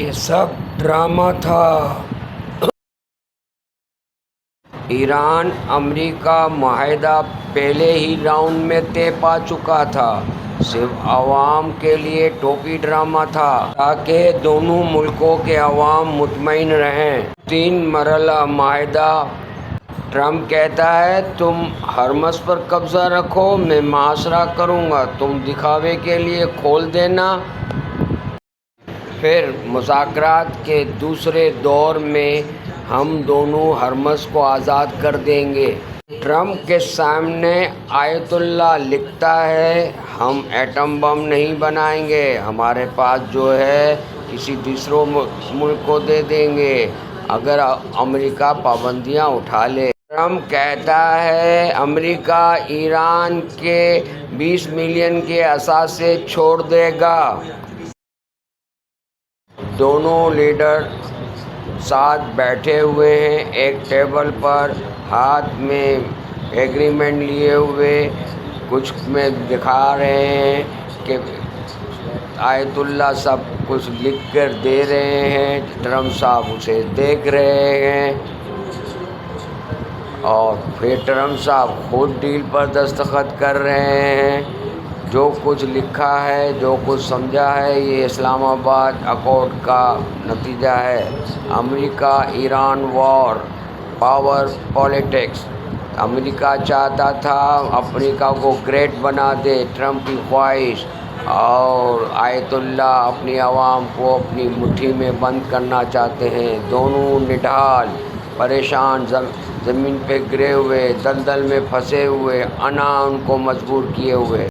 یہ سب ڈرامہ تھا۔ ایران امریکہ معاہدہ پہلے ہی راؤنڈ میں طے پا چکا تھا، صرف عوام کے لیے ٹوپی ڈرامہ تھا تاکہ دونوں ملکوں کے عوام مطمئن رہیں۔ 3 مرحلہ معاہدہ۔ ٹرمپ کہتا ہے تم ہرمز پر قبضہ رکھو، میں محاصرہ کروں گا، تم دکھاوے کے لیے کھول دینا۔ پھر مذاکرات کے دوسرے دور میں ہم دونوں ہرمز کو آزاد کر دیں گے۔ ٹرمپ کے سامنے آیت اللہ لکھتا ہے ہم ایٹم بم نہیں بنائیں گے، ہمارے پاس جو ہے کسی دوسرے ملک کو دے دیں گے اگر امریکہ پابندیاں اٹھا لے۔ ٹرمپ کہتا ہے امریکہ ایران کے 20 ملین کے اثاثے چھوڑ دے گا۔ دونوں لیڈر ساتھ بیٹھے ہوئے ہیں ایک ٹیبل پر، ہاتھ میں ایگریمنٹ لیے ہوئے، کچھ میں دکھا رہے ہیں کہ آیت اللہ سب کچھ لکھ کر دے رہے ہیں، ٹرمپ صاحب اسے دیکھ رہے ہیں اور پھر ٹرمپ صاحب خود ڈیل پر دستخط کر رہے ہیں۔ جو کچھ لکھا ہے، جو کچھ سمجھا ہے، یہ اسلام آباد اکارڈ کا نتیجہ ہے۔ امریکہ ایران وار، پاور پالیٹکس۔ امریکہ چاہتا تھا افریقہ کو گریٹ بنا دے، ٹرمپ کی خواہش، اور آیت اللہ اپنی عوام کو اپنی مٹھی میں بند کرنا چاہتے ہیں۔ دونوں نڈھال، پریشان، زمین پہ گرے ہوئے، دلدل میں پھنسے ہوئے، انا ان کو مجبور کیے ہوئے۔